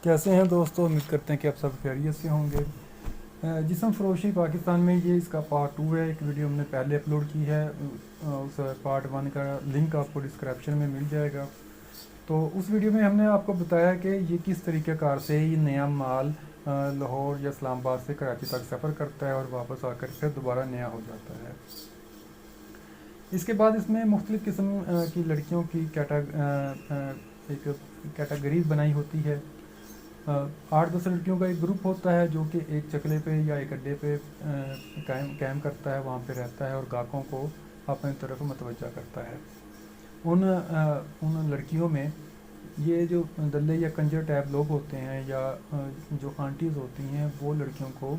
کیسے ہیں دوستو؟ امید کرتے ہیں کہ آپ سب خیریت سے ہوں گے۔ جسم فروشی پاکستان میں، یہ اس کا پارٹ 2 ہے۔ ایک ویڈیو ہم نے پہلے اپلوڈ کی ہے، اس پارٹ 1 کا لنک آپ کو ڈسکرپشن میں مل جائے گا۔ تو اس ویڈیو میں ہم نے آپ کو بتایا کہ یہ کس طریقہ کار سے یہ نیا مال لاہور یا اسلام آباد سے کراچی تک سفر کرتا ہے اور واپس آ کر پھر دوبارہ نیا ہو جاتا ہے۔ اس کے بعد اس میں مختلف قسم کی لڑکیوں کی ایک کیٹیگریز بنائی ہوتی ہے۔ 8-10 لڑکیوں کا ایک گروپ ہوتا ہے جو کہ ایک چکلے پہ یا ایک اڈے پہ قائم کرتا ہے، وہاں پہ رہتا ہے اور گاہکوں کو اپنی طرف متوجہ کرتا ہے۔ ان لڑکیوں میں یہ جو دلے یا کنجر ٹائپ لوگ ہوتے ہیں یا جو آنٹیز ہوتی ہیں، وہ لڑکیوں کو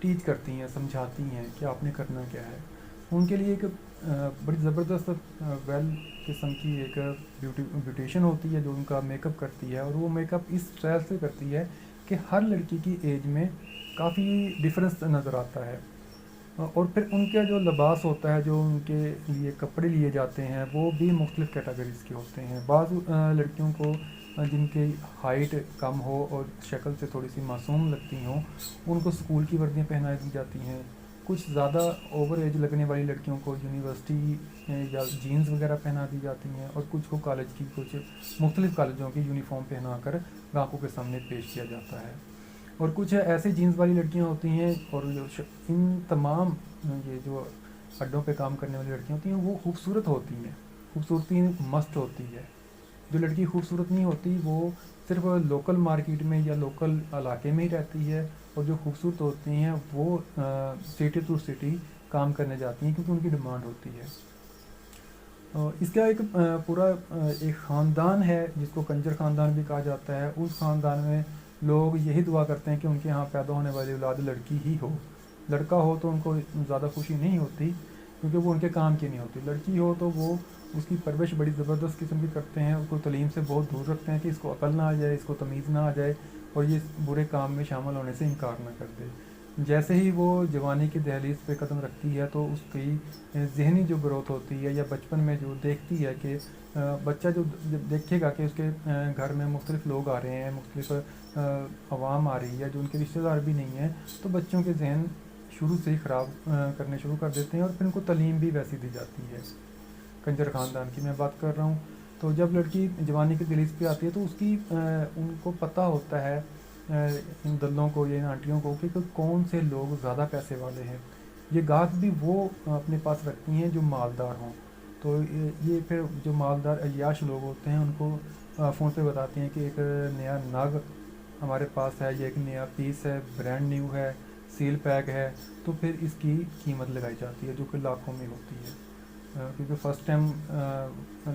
ٹیچ کرتی ہیں، سمجھاتی ہیں کہ آپ نے کرنا کیا ہے۔ ان کے لیے ایک بڑی زبردست ویل قسم کی ایک بیوٹیشین ہوتی ہے جو ان کا میک اپ کرتی ہے، اور وہ میک اپ اس اسٹائل سے کرتی ہے کہ ہر لڑکی کی ایج میں کافی ڈفرینس نظر آتا ہے۔ اور پھر ان کا جو لباس ہوتا ہے، جو ان کے لیے کپڑے لیے جاتے ہیں، وہ بھی مختلف کیٹیگریز کے ہوتے ہیں۔ بعض لڑکیوں کو جن کی ہائٹ کم ہو اور شکل سے تھوڑی سی معصوم لگتی ہوں، ان کو اسکول کی وردیاں پہنا دی جاتی ہیں۔ کچھ زیادہ اوور ایج لگنے والی لڑکیوں کو یونیورسٹی یا جینز وغیرہ پہنا دی جاتی ہیں، اور کچھ کو کالج کی کچھ مختلف کالجوں کی یونیفارم پہنا کر گاہکوں کے سامنے پیش کیا جاتا ہے۔ اور کچھ ایسے جینز والی لڑکیاں ہوتی ہیں، اور ان تمام یہ جو اڈوں پہ کام کرنے والی لڑکیاں ہوتی ہیں، وہ خوبصورت ہوتی ہیں، خوبصورتی مست ہوتی ہے۔ جو لڑکی خوبصورت نہیں ہوتی وہ صرف لوکل مارکیٹ میں یا لوکل علاقے میں ہی رہتی ہے، اور جو خوبصورت ہوتی ہیں وہ سٹی ٹو سٹی کام کرنے جاتی ہیں کیونکہ ان کی ڈیمانڈ ہوتی ہے۔ اس کا ایک پورا ایک خاندان ہے جس کو کنجر خاندان بھی کہا جاتا ہے۔ اس خاندان میں لوگ یہی دعا کرتے ہیں کہ ان کے ہاں پیدا ہونے والی اولاد لڑکی ہی ہو۔ لڑکا ہو تو ان کو زیادہ خوشی نہیں ہوتی کیونکہ وہ ان کے کام کی نہیں ہوتی۔ لڑکی ہو تو وہ اس کی پرورش بڑی زبردست قسم کی کرتے ہیں، اس کو تعلیم سے بہت دور رکھتے ہیں کہ اس کو عقل نہ آ جائے، اس کو تمیز نہ آ جائے اور یہ برے کام میں شامل ہونے سے انکار نہ کر دے۔ جیسے ہی وہ جوانی کی دہلیز پہ قدم رکھتی ہے تو اس کی ذہنی جو گروتھ ہوتی ہے، یا بچپن میں جو دیکھتی ہے کہ بچہ جو دیکھے گا کہ اس کے گھر میں مختلف لوگ آ رہے ہیں، مختلف عوام آ رہی ہے جو ان کے رشتہ دار بھی نہیں ہیں، تو بچوں کے ذہن شروع سے ہی خراب کرنے شروع کر دیتے ہیں، اور پھر ان کو تعلیم بھی ویسی دی جاتی ہے۔ کنجر خاندان کی میں بات کر رہا ہوں۔ تو جب لڑکی جوانی کی دہلیز پہ آتی ہے تو اس کی ان کو پتہ ہوتا ہے، ان دلوں کو یا ان آنٹیوں کو، کہ کون سے لوگ زیادہ پیسے والے ہیں۔ یہ گاہک بھی وہ اپنے پاس رکھتی ہیں جو مالدار ہوں۔ تو یہ پھر جو مالدار عیاش لوگ ہوتے ہیں ان کو فون پہ بتاتے ہیں کہ ایک نیا نگ ہمارے پاس ہے، یہ ایک نیا پیس ہے، برانڈ نیو ہے، سیل پیک ہے، تو پھر اس کی قیمت لگائی جاتی ہے جو کہ لاکھوں میں ہوتی ہے، کیونکہ فرسٹ ٹائم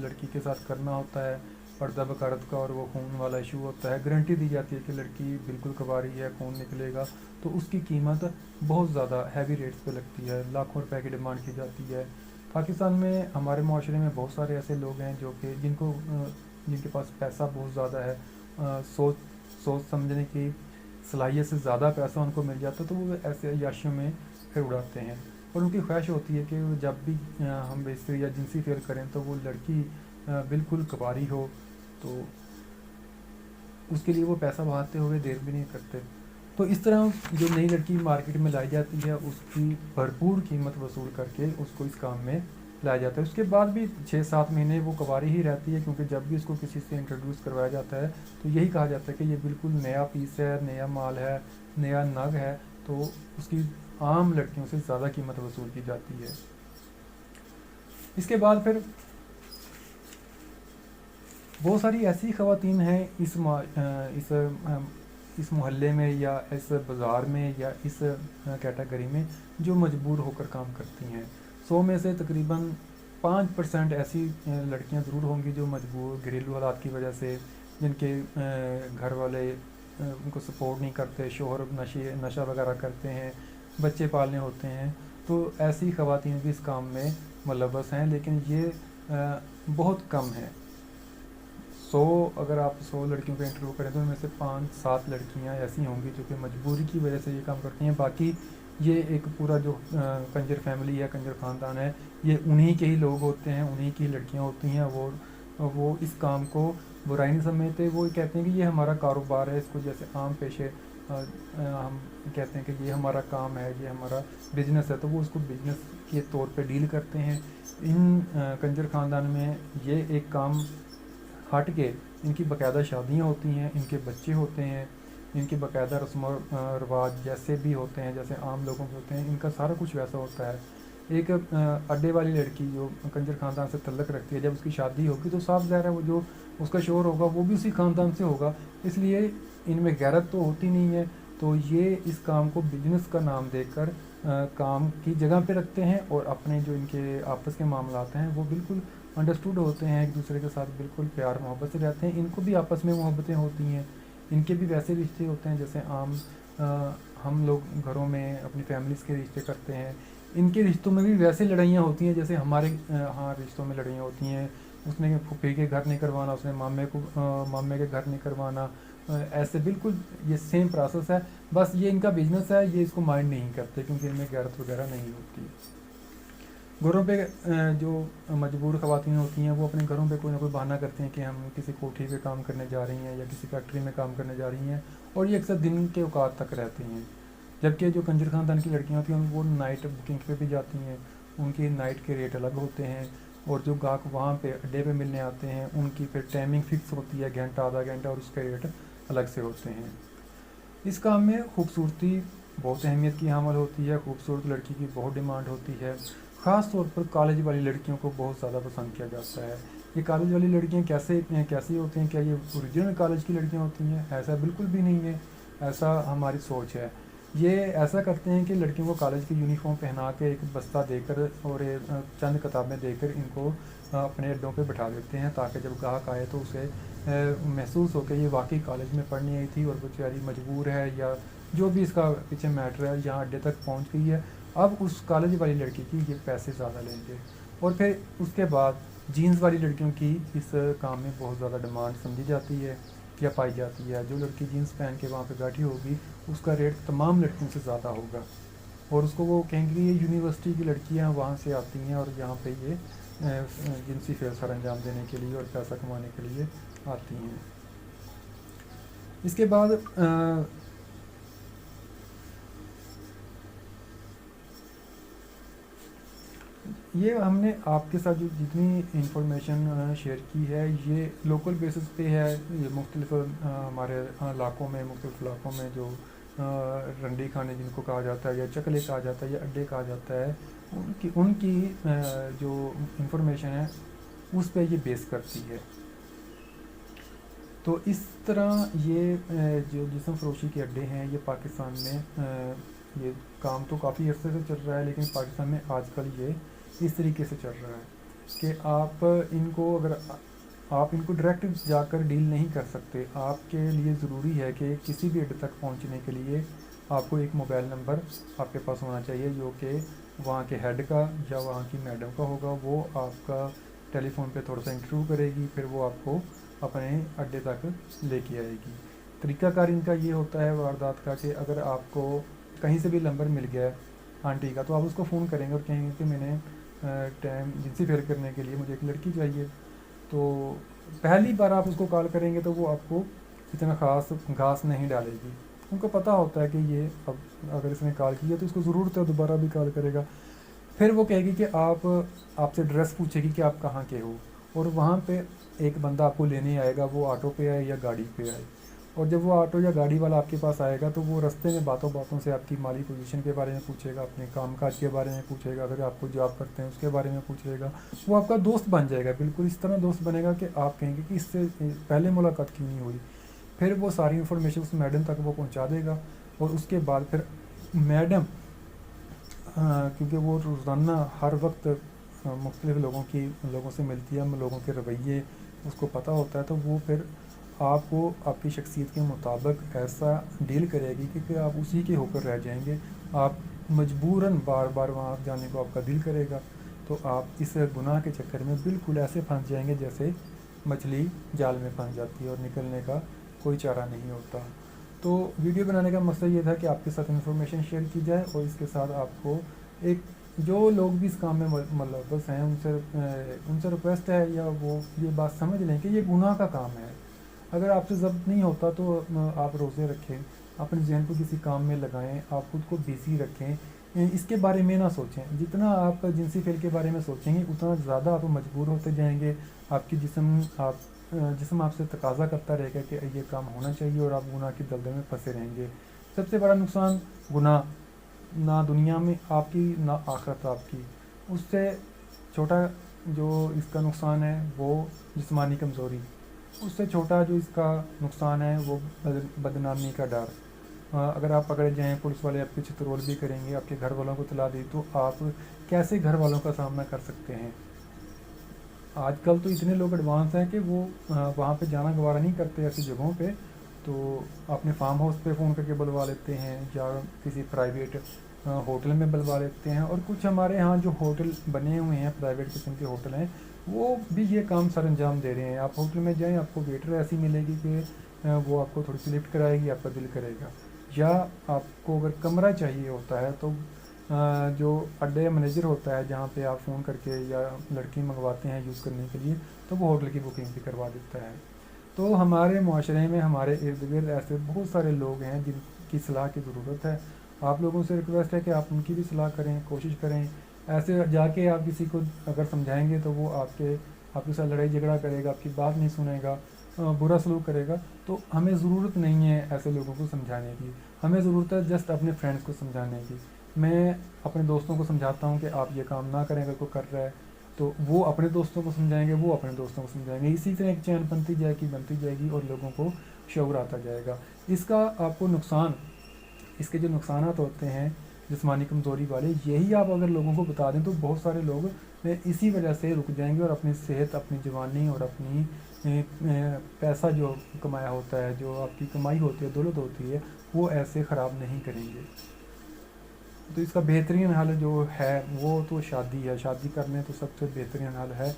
لڑکی کے ساتھ کرنا ہوتا ہے پردہ بکارت کا، اور وہ خون والا ایشو ہوتا ہے۔ گارنٹی دی جاتی ہے کہ لڑکی بالکل کنواری ہے، خون نکلے گا، تو اس کی قیمت بہت زیادہ ہیوی ریٹس پہ لگتی ہے، لاکھوں روپے کی ڈیمانڈ کی جاتی ہے۔ پاکستان میں ہمارے معاشرے میں بہت سارے ایسے لوگ ہیں جو کہ جن کے پاس پیسہ بہت زیادہ ہے، سوچ سمجھنے کی صلاحیت سے زیادہ پیسہ ان کو مل جاتا ہے، تو وہ ایسے عیاشیوں میں پھر اڑاتے ہیں، اور ان کی خواہش ہوتی ہے کہ جب بھی ہم بیسری یا جنسی فیئر کریں تو وہ لڑکی بالکل کباری ہو، تو اس کے لیے وہ پیسہ بہاتے ہوئے دیر بھی نہیں کرتے۔ تو اس طرح جو نئی لڑکی مارکیٹ میں لائی جاتی ہے اس کی بھرپور قیمت وصول کر کے اس کو اس کام میں لایا جاتا ہے۔ اس کے بعد بھی 6-7 مہینے وہ کنواری ہی رہتی ہے، کیونکہ جب بھی اس کو کسی سے انٹروڈیوس کروایا جاتا ہے تو یہی کہا جاتا ہے کہ یہ بالکل نیا پیس ہے، نیا مال ہے، نیا نگ ہے، تو اس کی عام لڑکیوں سے زیادہ قیمت وصول کی جاتی ہے۔ اس کے بعد پھر بہت ساری ایسی خواتین ہیں اس محلے میں یا اس بازار میں یا اس کیٹیگری میں جو مجبور ہو کر کام کرتی ہیں۔ 100 میں سے تقریباً 5% ایسی لڑکیاں ضرور ہوں گی جو مجبور گھریلو حالات کی وجہ سے، جن کے گھر والے ان کو سپورٹ نہیں کرتے، شوہر نشہ وغیرہ کرتے ہیں، بچے پالنے ہوتے ہیں، تو ایسی خواتین بھی اس کام میں ملوث ہیں، لیکن یہ بہت کم ہے۔ اگر آپ 100 لڑکیوں کا انٹرویو کریں تو ان میں سے 5-7 لڑکیاں ایسی ہوں گی جو کہ مجبوری کی وجہ سے یہ کام کرتی ہیں۔ باقی یہ ایک پورا جو کنجر فیملی ہے، کنجر خاندان ہے، یہ انہی کے ہی لوگ ہوتے ہیں، انہی کی لڑکیاں ہوتی ہیں، وہ وہ اس کام کو برائی نہیں سمجھتے، وہ کہتے ہیں کہ یہ ہمارا کاروبار ہے، اس کو جیسے عام پیشے ہم کہتے ہیں کہ یہ ہمارا کام ہے، یہ ہمارا بزنس ہے، تو وہ اس کو بزنس کے طور پہ ڈیل کرتے ہیں۔ ان کنجر خاندان میں یہ ایک کام ہٹ کے ان کی باقاعدہ شادیاں ہوتی ہیں، ان کے بچے ہوتے ہیں، ان کے باقاعدہ رسم و رواج جیسے بھی ہوتے ہیں، جیسے عام لوگوں کے ہوتے ہیں، ان کا سارا کچھ ویسا ہوتا ہے۔ ایک اڈے والی لڑکی جو کنجر خاندان سے تعلق رکھتی ہے، جب اس کی شادی ہوگی تو صاف ظاہر ہے وہ جو اس کا شوہر ہوگا وہ بھی اسی خاندان سے ہوگا، اس لیے ان میں غیرت تو ہوتی نہیں ہے، تو یہ اس کام کو بزنس کا نام دے کر کام کی جگہ پہ رکھتے ہیں، اور اپنے جو ان کے آپس کے معاملات ہیں وہ بالکل انڈرسٹوڈ ہوتے ہیں، ایک دوسرے کے ساتھ بالکل پیار محبت سے رہتے ہیں۔ ان کو بھی آپس میں محبتیں ہوتی ہیں، ان کے بھی ویسے رشتے ہوتے ہیں جیسے عام ہم لوگ گھروں میں اپنی فیملیز کے رشتے کرتے ہیں۔ ان کے رشتوں میں بھی ویسے لڑائیاں ہوتی ہیں جیسے ہمارے ہاں رشتوں میں لڑائیاں ہوتی ہیں، اس نے پھوپھی کے گھر نہیں کروانا، اس نے مامے کے گھر نہیں کروانا، ایسے بالکل یہ سیم پروسیس ہے، بس یہ ان کا بزنس ہے، یہ اس کو مائنڈ نہیں کرتے کیونکہ ان میں غیرت وغیرہ نہیں ہوتی۔ گھروں پہ جو مجبور خواتین ہوتی ہیں وہ اپنے گھروں پہ کوئی نہ کوئی بہانہ کرتے ہیں کہ ہم کسی کوٹھی پہ کام کرنے جا رہی ہیں یا کسی فیکٹری میں کام کرنے جا رہی ہیں، اور یہ اکثر دن کے اوقات تک رہتی ہیں، جبکہ جو کنجر خاندان کی لڑکیاں ہوتی ہیں وہ نائٹ بکنگ پہ بھی جاتی ہیں، ان کی نائٹ کے ریٹ الگ ہوتے ہیں، اور جو گاہک وہاں پہ اڈے پہ ملنے آتے ہیں ان کی پھر ٹائمنگ فکس ہوتی ہے، گھنٹہ آدھا گھنٹہ، اور اس کے ریٹ الگ سے ہوتے ہیں۔ اس کام میں خوبصورتی بہت اہمیت کی حامل ہوتی ہے، خوبصورت لڑکی کی بہت ڈیمانڈ ہوتی ہے، خاص طور پر کالج والی لڑکیوں کو بہت زیادہ پسند کیا جاتا ہے۔ یہ کالج والی لڑکیاں کیسی ہوتی ہیں؟ کیا یہ اوریجنل کالج کی لڑکیاں ہوتی ہیں؟ ایسا بالکل بھی نہیں ہے، ایسا ہماری سوچ ہے۔ یہ ایسا کرتے ہیں کہ لڑکیوں کو کالج کی یونیفارم پہنا کے ایک بستہ دے کر اور چند کتابیں دے کر ان کو اپنے اڈوں پہ بٹھا دیتے ہیں، تاکہ جب گاہک آئے تو اسے محسوس ہو کہ یہ واقعی کالج میں پڑھنے آئی تھی اور بیچاری مجبور ہے، یا جو بھی اس کا پیچھے میٹر ہے یہاں اڈے تک پہنچ گئی ہے، اب اس کالج والی لڑکی کی یہ پیسے زیادہ لیں گے۔ اور پھر اس کے بعد جینز والی لڑکیوں کی اس کام میں بہت زیادہ ڈیمانڈ سمجھی جاتی ہے یا پائی جاتی ہے۔ جو لڑکی جینز پہن کے وہاں پہ بیٹھی ہوگی اس کا ریٹ تمام لڑکیوں سے زیادہ ہوگا، اور اس کو وہ کہیں گے یہ یونیورسٹی کی لڑکیاں وہاں سے آتی ہیں اور یہاں پہ یہ جنسی فعل سر انجام دینے کے لیے اور پیسہ کمانے کے لیے آتی ہیں۔ اس کے بعد یہ ہم نے آپ کے ساتھ جو جتنی انفارمیشن شیئر کی ہے یہ لوکل بیسس پہ ہے، یہ مختلف ہمارے علاقوں میں، مختلف علاقوں میں جو رنڈی کھانے جن کو کہا جاتا ہے یا چکلے کہا جاتا ہے یا اڈے کہا جاتا ہے، ان کی جو انفارمیشن ہے اس پہ یہ بیس کرتی ہے۔ تو اس طرح یہ جو جسم فروشی کے اڈے ہیں یہ پاکستان میں یہ کام تو کافی عرصے سے چل رہا ہے، لیکن پاکستان میں آج کل یہ اس طریقے سے چل رہا ہے کہ آپ ان کو ڈائریکٹ جا کر ڈیل نہیں کر سکتے۔ آپ کے لیے ضروری ہے کہ کسی بھی اڈے تک پہنچنے کے لیے آپ کو ایک موبائل نمبر آپ کے پاس ہونا چاہیے، جو کہ وہاں کے ہیڈ کا یا وہاں کی میڈم کا ہوگا، وہ آپ کا ٹیلی فون پہ تھوڑا سا انٹرویو کرے گی، پھر وہ آپ کو اپنے اڈے تک لے کے آئے گی۔ طریقہ کار ان کا یہ ہوتا ہے واردات کا کہ اگر آپ کو کہیں سے بھی نمبر مل گیا ہے آنٹی کا، تو آپ اس کو فون کریں گے اور کہیں گے کہ میں نے ٹائم جنسی فیئر کرنے کے لیے مجھے ایک لڑکی چاہیے۔ تو پہلی بار آپ اس کو کال کریں گے تو وہ آپ کو اتنا خاص گھاس نہیں ڈالے گی، ان کو پتہ ہوتا ہے کہ یہ اب اگر اس نے کال کیا تو اس کو ضرورت ہے دوبارہ بھی کال کرے گا۔ پھر وہ کہے گی کہ آپ سے ایڈریس پوچھے گی کہ آپ کہاں کے ہو، اور وہاں پہ ایک بندہ آپ کو لینے آئے گا، وہ آٹو پہ آئے یا گاڑی پہ آئے، اور جب وہ آٹو یا گاڑی والا آپ کے پاس آئے گا تو وہ رستے میں باتوں سے آپ کی مالی پوزیشن کے بارے میں پوچھے گا، اپنے کام کاج کے بارے میں پوچھے گا، اگر آپ کو جاب کرتے ہیں اس کے بارے میں پوچھے گا، وہ آپ کا دوست بن جائے گا، بالکل اس طرح دوست بنے گا کہ آپ کہیں گے کہ اس سے پہلے ملاقات کیوں نہیں ہوئی۔ پھر وہ ساری انفارمیشن اس میڈم تک وہ پہنچا دے گا، اور اس کے بعد پھر میڈم کیونکہ وہ روزانہ ہر وقت مختلف لوگوں سے ملتی ہے، لوگوں کے رویے اس کو پتہ ہوتا ہے، تو وہ پھر آپ کو آپ کی شخصیت کے مطابق ایسا ڈیل کرے گی کہ آپ اسی کے ہو کر رہ جائیں گے، آپ مجبوراً بار بار وہاں جانے کو آپ کا دل کرے گا، تو آپ اس گناہ کے چکر میں بالکل ایسے پھنس جائیں گے جیسے مچھلی جال میں پھنس جاتی ہے اور نکلنے کا کوئی چارہ نہیں ہوتا۔ تو ویڈیو بنانے کا مقصد یہ تھا کہ آپ کے ساتھ انفارمیشن شیئر کی جائے اور اس کے ساتھ آپ کو ایک جو لوگ بھی اس کام میں ملوث ہیں ان سے ریکویسٹ ہے یا وہ یہ بات سمجھ لیں کہ یہ گناہ کا کام ہے. اگر آپ سے ضبط نہیں ہوتا تو آپ روزے رکھیں, اپنے ذہن کو کسی کام میں لگائیں, آپ خود کو بیسی رکھیں, اس کے بارے میں نہ سوچیں. جتنا آپ جنسی فعل کے بارے میں سوچیں گے اتنا زیادہ آپ مجبور ہوتے جائیں گے, آپ کی جسم آپ سے تقاضا کرتا رہے گا کہ یہ کام ہونا چاہیے, اور آپ گناہ کی دلدل میں پھنسے رہیں گے. سب سے بڑا نقصان گناہ, نہ دنیا میں آپ کی نہ آخرت آپ کی. اس سے چھوٹا جو اس کا نقصان ہے وہ جسمانی کمزوری, اس سے چھوٹا جو اس کا نقصان ہے وہ بدنامی کا ڈر. اگر آپ پکڑے جائیں, پولیس والے آپ کی چترول بھی کریں گے, آپ کے گھر والوں کو اطلاع دی, تو آپ کیسے گھر والوں کا سامنا کر سکتے ہیں؟ آج کل تو اتنے لوگ ایڈوانس ہیں کہ وہ وہاں پہ جانا گوارا نہیں کرتے ایسی جگہوں پہ, تو اپنے فارم ہاؤس پہ فون کر کے بلوا لیتے ہیں یا کسی پرائیویٹ ہوٹل میں بلوا لیتے ہیں. اور کچھ ہمارے ہاں جو ہوٹل بنے ہوئے ہیں, پرائیویٹ قسم کے ہوٹل ہیں, وہ بھی یہ کام سر انجام دے رہے ہیں. آپ ہوٹل میں جائیں, آپ کو ویٹر ایسی ملے گی کہ وہ آپ کو تھوڑی سی لفٹ کرائے گی, آپ کا دل کرے گا. یا آپ کو اگر کمرہ چاہیے ہوتا ہے تو جو اڈے مینیجر ہوتا ہے جہاں پہ آپ فون کر کے یا لڑکی منگواتے ہیں یوز کرنے کے لیے, تو وہ ہوٹل کی بکنگ بھی کروا دیتا ہے. تو ہمارے معاشرے میں, ہمارے ارد گرد ایسے بہت سارے لوگ ہیں جن کی صلاح کی ضرورت ہے. آپ لوگوں سے ریکویسٹ ہے کہ آپ ان کی بھی صلاح کریں, کوشش کریں. ایسے جا کے آپ کسی کو اگر سمجھائیں گے تو وہ آپ کے ساتھ لڑائی جھگڑا کرے گا, آپ کی بات نہیں سنے گا, برا سلوک کرے گا. تو ہمیں ضرورت نہیں ہے ایسے لوگوں کو سمجھانے کی. ہمیں ضرورت ہے جسٹ اپنے فرینڈس کو سمجھانے کی. میں اپنے دوستوں کو سمجھاتا ہوں کہ آپ یہ کام نہ کریں اگر کوئی کر رہا ہے, تو وہ اپنے دوستوں کو سمجھائیں گے, وہ اپنے دوستوں کو سمجھائیں گے. اسی طرح ایک چین بنتی جائے گی اور لوگوں کو شعور آتا جائے گا. اس کا آپ کو نقصان, اس کے جو نقصانات ہوتے ہیں جسمانی کمزوری والے, یہی آپ اگر لوگوں کو بتا دیں تو بہت سارے لوگ اسی وجہ سے رک جائیں گے, اور اپنی صحت, اپنی جوانی اور اپنی پیسہ جو کمایا ہوتا ہے, جو آپ کی کمائی ہوتی ہے, دولت ہوتی ہے, وہ ایسے خراب نہیں کریں گے. تو اس کا بہترین حل جو ہے وہ تو شادی ہے. شادی کر لیں تو سب سے بہترین حل ہے.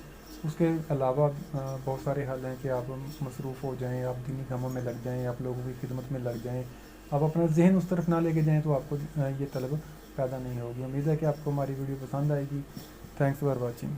اس کے علاوہ بہت سارے حل ہیں کہ آپ مصروف ہو جائیں, آپ دینی کاموں میں لگ جائیں, آپ لوگوں کی خدمت میں لگ جائیں, آپ اپنا ذہن اس طرف نہ لے کے جائیں, تو آپ کو یہ طلب پیدا نہیں ہوگی. امید ہے کہ آپ کو ہماری ویڈیو پسند آئے گی. Thanks for watching.